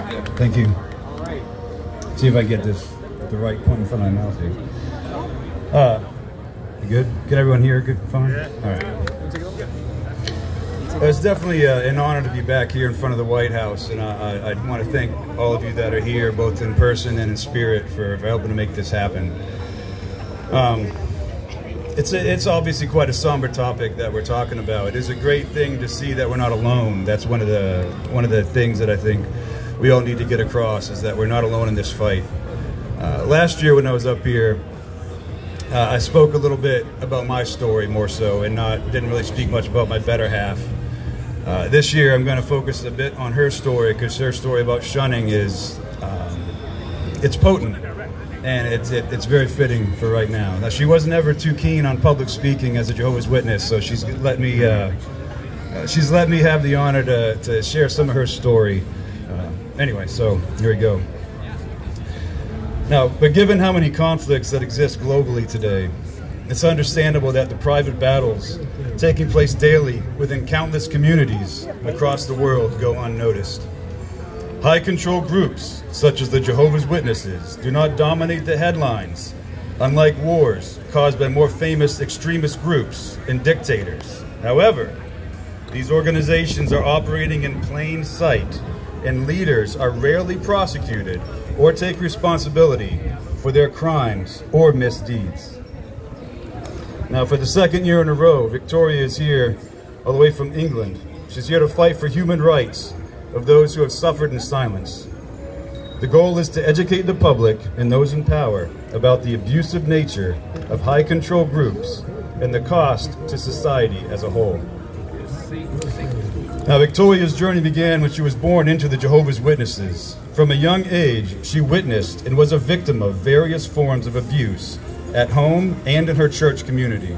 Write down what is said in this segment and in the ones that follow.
Thank you. See if I get this the right point in front of my mouth here. You good? Get everyone here good? Fine? Yeah. All right. It's definitely an honor to be back here in front of the White House, and I want to thank all of you that are here, both in person and in spirit, for helping to make this happen. It's obviously quite a somber topic that we're talking about. It is a great thing to see that we're not alone. That's one of the things that I think we all need to get across, is that we're not alone in this fight. Last year when I was up here, I spoke a little bit about my story more so, and didn't really speak much about my better half. This year I'm going to focus a bit on her story, because her story about shunning is it's potent, and it's very fitting for right now. Now, she wasn't ever too keen on public speaking as a Jehovah's Witness, so she's let me have the honor to share some of her story. Anyway, so here we go. Now, but given how many conflicts that exist globally today, it's understandable that the private battles taking place daily within countless communities across the world go unnoticed. High control groups, such as the Jehovah's Witnesses, do not dominate the headlines, unlike wars caused by more famous extremist groups and dictators. However, these organizations are operating in plain sight, and leaders are rarely prosecuted or take responsibility for their crimes or misdeeds. Now, for the second year in a row, Victoria is here all the way from England. She's here to fight for human rights of those who have suffered in silence. The goal is to educate the public and those in power about the abusive nature of high control groups and the cost to society as a whole. Now, Victoria's journey began when she was born into the Jehovah's Witnesses. From a young age, she witnessed and was a victim of various forms of abuse at home and in her church community.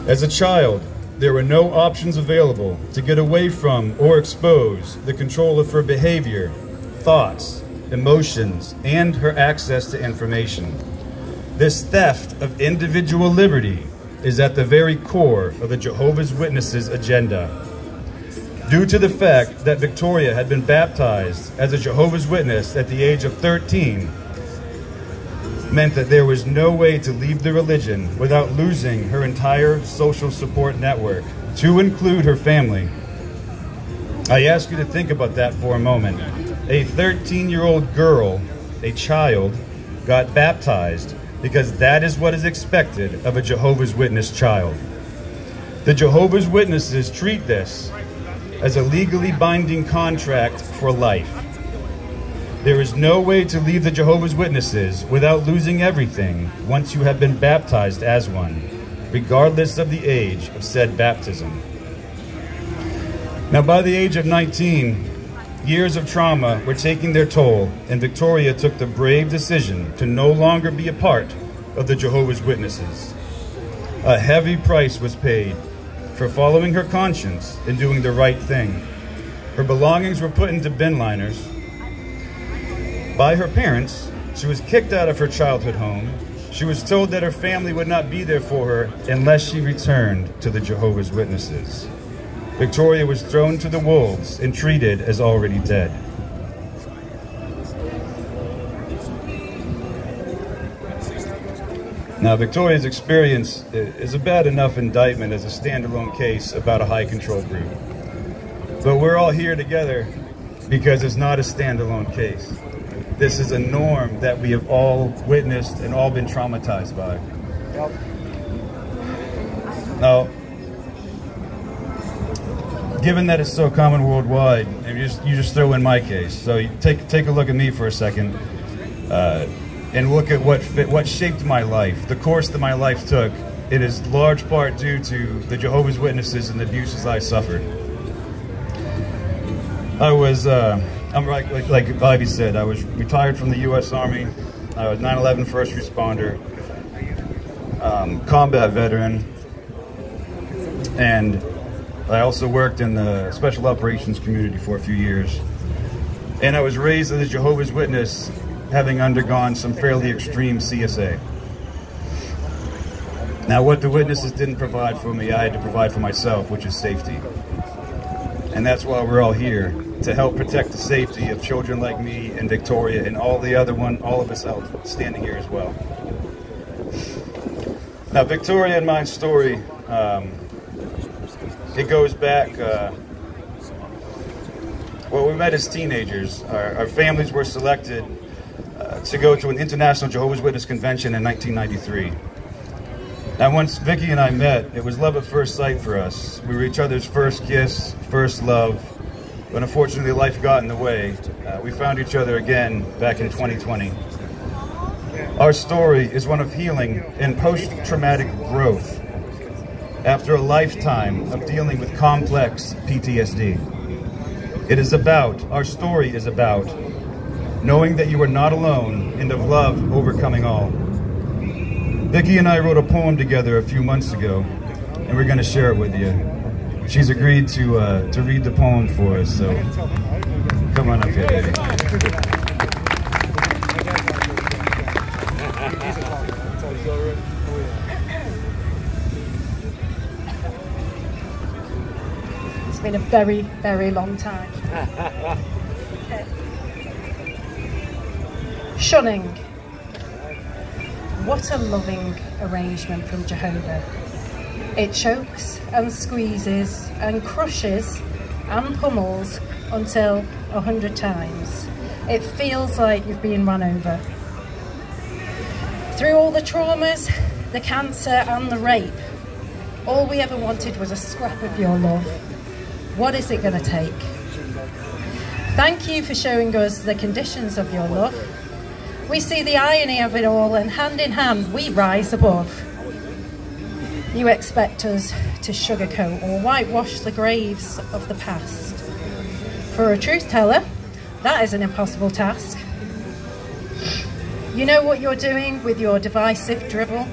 As a child, there were no options available to get away from or expose the control of her behavior, thoughts, emotions, and her access to information. This theft of individual liberty is at the very core of the Jehovah's Witnesses' agenda. Due to the fact that Victoria had been baptized as a Jehovah's Witness at the age of 13, meant that there was no way to leave the religion without losing her entire social support network, to include her family. I ask you to think about that for a moment. A 13-year-old girl, a child, got baptized because that is what is expected of a Jehovah's Witness child. The Jehovah's Witnesses treat this as a legally binding contract for life. There is no way to leave the Jehovah's Witnesses without losing everything once you have been baptized as one, regardless of the age of said baptism. Now, by the age of 19, years of trauma were taking their toll, and Victoria took the brave decision to no longer be a part of the Jehovah's Witnesses. A heavy price was paid for following her conscience and doing the right thing. Her belongings were put into bin liners. By her parents, she was kicked out of her childhood home. She was told that her family would not be there for her unless she returned to the Jehovah's Witnesses. Victoria was thrown to the wolves and treated as already dead. Now, Victoria's experience is a bad enough indictment as a standalone case about a high control group. But we're all here together because it's not a standalone case. This is a norm that we have all witnessed and all been traumatized by. Now, given that it's so common worldwide, and you just throw in my case. So you take a look at me for a second, and look at what shaped my life, the course that my life took. It is large part due to the Jehovah's Witnesses and the abuses I suffered. I was, like Ivy said, I was retired from the U.S. Army. I was 9/11 first responder, combat veteran, and I also worked in the special operations community for a few years. And I was raised as a Jehovah's Witness, having undergone some fairly extreme CSA. Now, what the witnesses didn't provide for me, I had to provide for myself, which is safety. And that's why we're all here, to help protect the safety of children like me and Victoria and all of us out standing here as well. Now, Victoria and my story, it goes back, well, we met as teenagers. Our families were selected to go to an International Jehovah's Witness convention in 1993. Now, once Vicky and I met, it was love at first sight for us. We were each other's first kiss, first love, but unfortunately life got in the way. We found each other again back in 2020. Our story is one of healing and post-traumatic growth after a lifetime of dealing with complex PTSD. Our story is about knowing that you are not alone and of love overcoming all. Vicky and I wrote a poem together a few months ago, and we're going to share it with you. She's agreed to read the poem for us, so come on up here, baby. It's been a very, very long time. Okay. Shunning. What a loving arrangement from Jehovah. It chokes and squeezes and crushes and pummels until 100 times. It feels like you've been run over. Through all the traumas, the cancer and the rape, all we ever wanted was a scrap of your love. What is it going to take? Thank you for showing us the conditions of your love. We see the irony of it all, and hand in hand we rise above. You expect us to sugarcoat or whitewash the graves of the past. For a truth teller, that is an impossible task. You know what you're doing with your divisive drivel.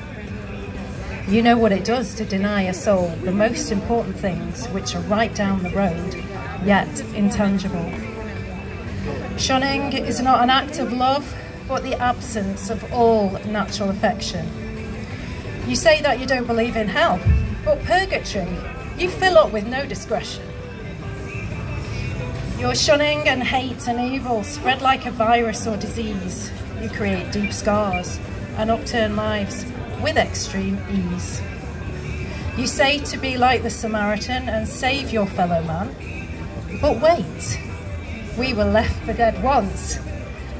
You know what it does to deny a soul the most important things which are right down the road, yet intangible. Shunning is not an act of love, but the absence of all natural affection. You say that you don't believe in hell, but purgatory, you fill up with no discretion. Your shunning and hate and evil spread like a virus or disease. You create deep scars and upturn lives with extreme ease. You say to be like the Samaritan and save your fellow man, but wait, we were left for dead once,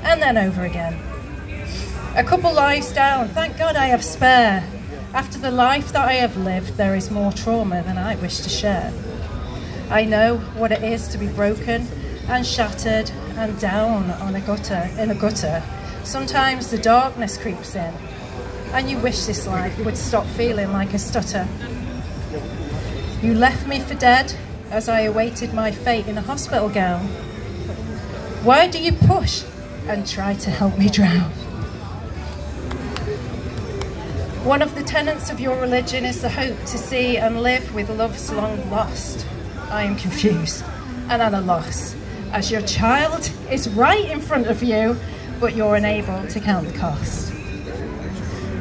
and then over again. A couple lives down, thank God I have spare. After the life that I have lived, there is more trauma than I wish to share. I know what it is to be broken and shattered and down in a gutter. Sometimes the darkness creeps in, and you wish this life would stop feeling like a stutter. You left me for dead as I awaited my fate in a hospital gown. Why do you push and try to help me drown? One of the tenets of your religion is the hope to see and live with love's long lost. I am confused and at a loss, as your child is right in front of you, but you're unable to count the cost.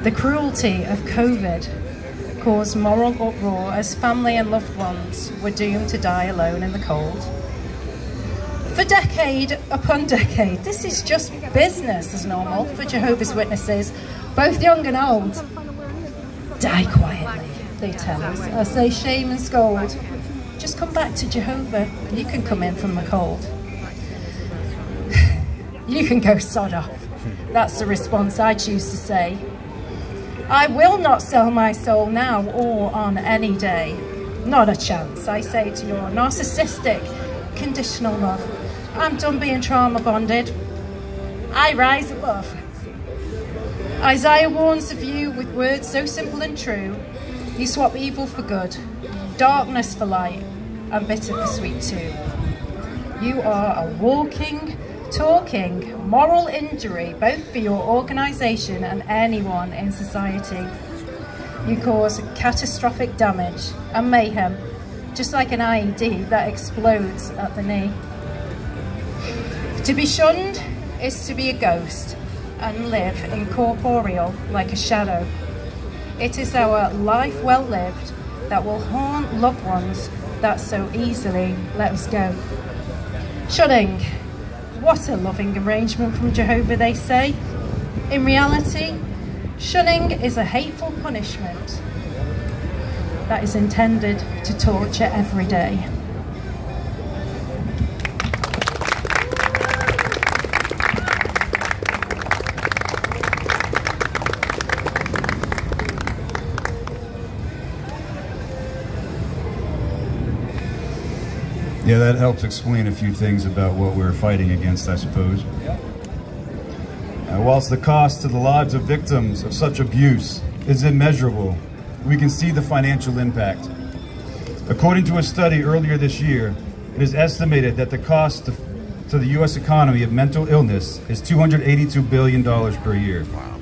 The cruelty of COVID caused moral uproar as family and loved ones were doomed to die alone in the cold. For decade upon decade, this is just business as normal for Jehovah's Witnesses, both young and old. Die quietly, they tell us, as they shame and scold. Just come back to Jehovah, you can come in from the cold. You can go sod off. That's the response I choose to say. I will not sell my soul now or on any day. Not a chance, I say to your narcissistic, conditional love. I'm done being trauma bonded. I rise above. Isaiah warns of you with words so simple and true. You swap evil for good, darkness for light, and bitter for sweet too. You are a walking, talking, moral injury, both for your organisation and anyone in society. You cause catastrophic damage and mayhem, just like an IED that explodes at the knee. To be shunned is to be a ghost and live incorporeal like a shadow. It is our life well lived that will haunt loved ones that so easily let us go. Shunning. What a loving arrangement from Jehovah, they say. In reality, shunning is a hateful punishment that is intended to torture every day. Yeah, that helps explain a few things about what we're fighting against, I suppose. Whilst the cost to the lives of victims of such abuse is immeasurable, we can see the financial impact. According to a study earlier this year, it is estimated that the cost to the U.S. economy of mental illness is $282 billion per year. Wow.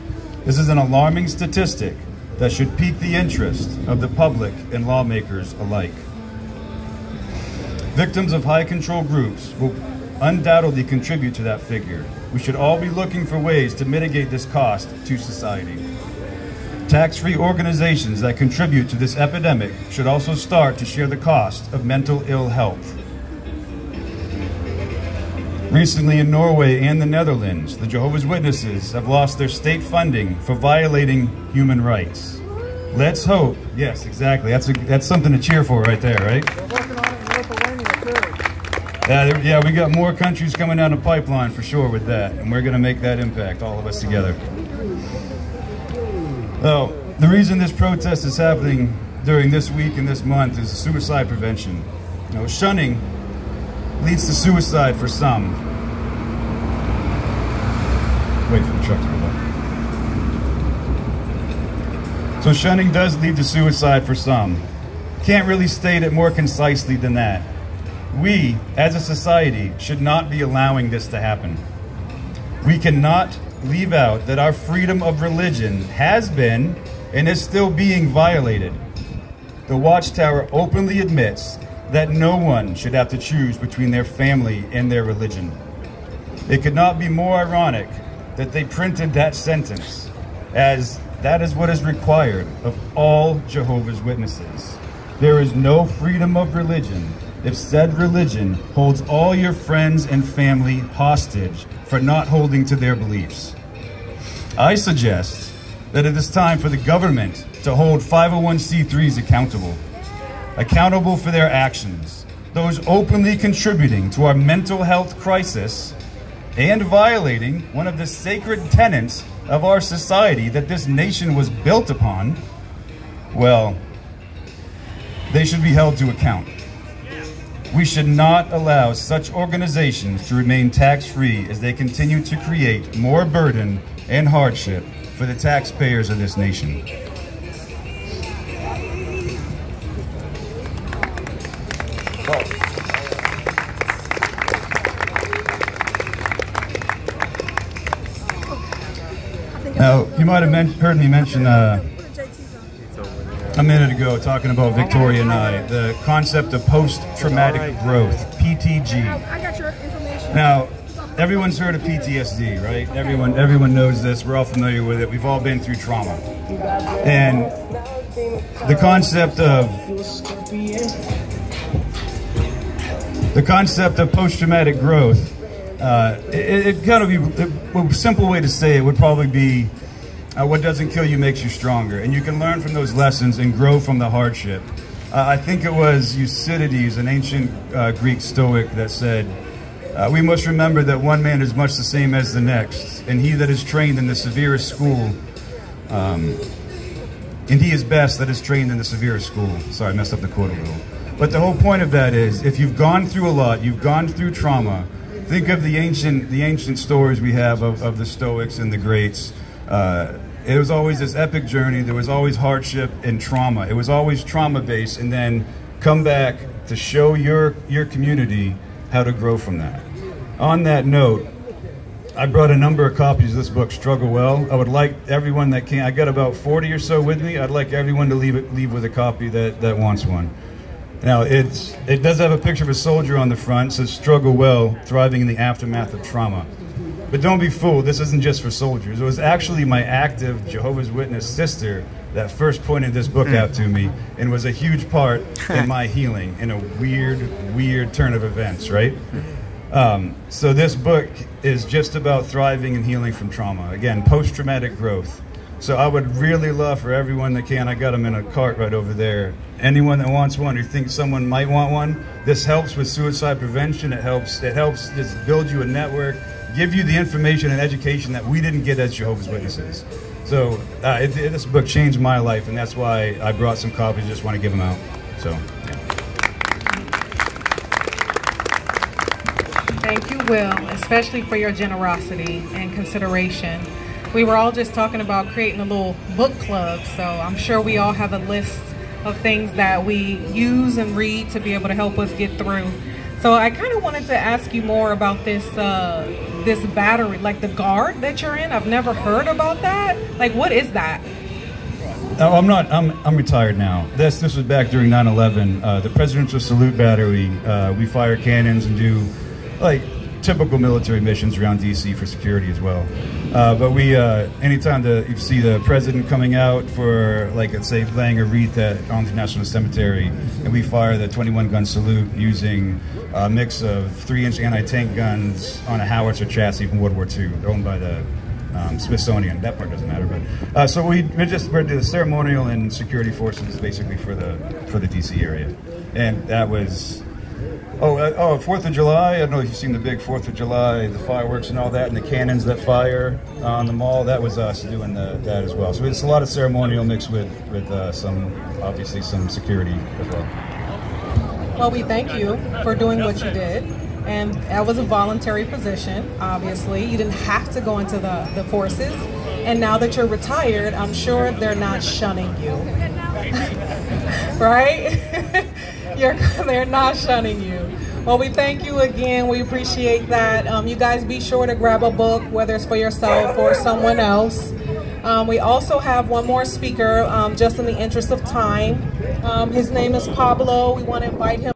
This is an alarming statistic that should pique the interest of the public and lawmakers alike. Victims of high control groups will undoubtedly contribute to that figure. We should all be looking for ways to mitigate this cost to society. Tax-free organizations that contribute to this epidemic should also start to share the cost of mental ill health. Recently in Norway and the Netherlands, the Jehovah's Witnesses have lost their state funding for violating human rights. Let's hope, yes, exactly, that's something to cheer for right there, right? Yeah, we got more countries coming down the pipeline for sure with that, and we're going to make that impact, all of us together. So, the reason this protest is happening during this week and this month is suicide prevention. You know, shunning leads to suicide for some. Wait for the truck to go by. So shunning does lead to suicide for some. Can't really state it more concisely than that. We, as a society, should not be allowing this to happen. We cannot leave out that our freedom of religion has been and is still being violated. The Watchtower openly admits that no one should have to choose between their family and their religion. It could not be more ironic that they printed that sentence, as that is what is required of all Jehovah's Witnesses. There is no freedom of religion if said religion holds all your friends and family hostage for not holding to their beliefs. I suggest that it is time for the government to hold 501c3s accountable for their actions, those openly contributing to our mental health crisis and violating one of the sacred tenets of our society that this nation was built upon. Well, they should be held to account. We should not allow such organizations to remain tax-free as they continue to create more burden and hardship for the taxpayers of this nation. Now, you might have heard me mention a minute ago talking about Victoria and I, the concept of post-traumatic growth, PTG. Now, everyone's heard of PTSD, right? Everyone knows this. We're all familiar with it. We've all been through trauma. And the concept of post-traumatic growth, a simple way to say it would probably be what doesn't kill you makes you stronger, and you can learn from those lessons and grow from the hardship. I think it was Thucydides, an ancient Greek Stoic, that said, we must remember that one man is much the same as the next, and he that is trained in the severest school, and he is best that is trained in the severest school. Sorry, I messed up the quote a little. But the whole point of that is, if you've gone through a lot, you've gone through trauma, think of the ancient stories we have of the Stoics and the greats. It was always this epic journey. There was always hardship and trauma. It was always trauma-based, and then come back to show your community how to grow from that. On that note, I brought a number of copies of this book, Struggle Well. I would like everyone that can, I got about 40 or so with me. I'd like everyone to leave with a copy that wants one. Now, it does have a picture of a soldier on the front. It says, Struggle Well, Thriving in the Aftermath of Trauma. But don't be fooled, this isn't just for soldiers. It was actually my active Jehovah's Witness sister that first pointed this book out to me and was a huge part in my healing in a weird turn of events, right? So this book is just about thriving and healing from trauma. Again, post-traumatic growth. So I would really love for everyone that can, I got them in a cart right over there. Anyone that wants one or thinks someone might want one, this helps with suicide prevention. It helps just build you a network, give you the information and education that we didn't get as Jehovah's Witnesses. So this book changed my life, and that's why I brought some copies. Just want to give them out. So, yeah. Thank you, Will, especially for your generosity and consideration. We were all just talking about creating a little book club, so I'm sure we all have a list of things that we use and read to be able to help us get through. So I kind of wanted to ask you more about this this battery, like the guard that you're in. I've never heard about that. Like, what is that? Oh, I'm retired now. This was back during 9/11. The Presidential Salute Battery. We fire cannons and do like typical military missions around DC for security as well. But we, anytime you see the president coming out for, like, let's say, laying a wreath at Arlington National Cemetery, and we fire the 21-gun salute using a mix of 3-inch anti-tank guns on a howitzer chassis from World War II, owned by the Smithsonian. That part doesn't matter, but so we're the ceremonial and security forces basically for the DC area, and that was. 4th of July, I don't know if you've seen the big 4th of July, the fireworks and all that, and the cannons that fire on the mall. That was us doing that as well. So it's a lot of ceremonial mixed with obviously some security as well. Well, we thank you for doing what you did. And that was a voluntary position, obviously. You didn't have to go into the forces. And now that you're retired, I'm sure they're not shunning you. Right? They're not shunning you. Well, we thank you again. We appreciate that. You guys be sure to grab a book, whether it's for yourself or someone else. We also have one more speaker, just in the interest of time. His name is Pablo. We want to invite him.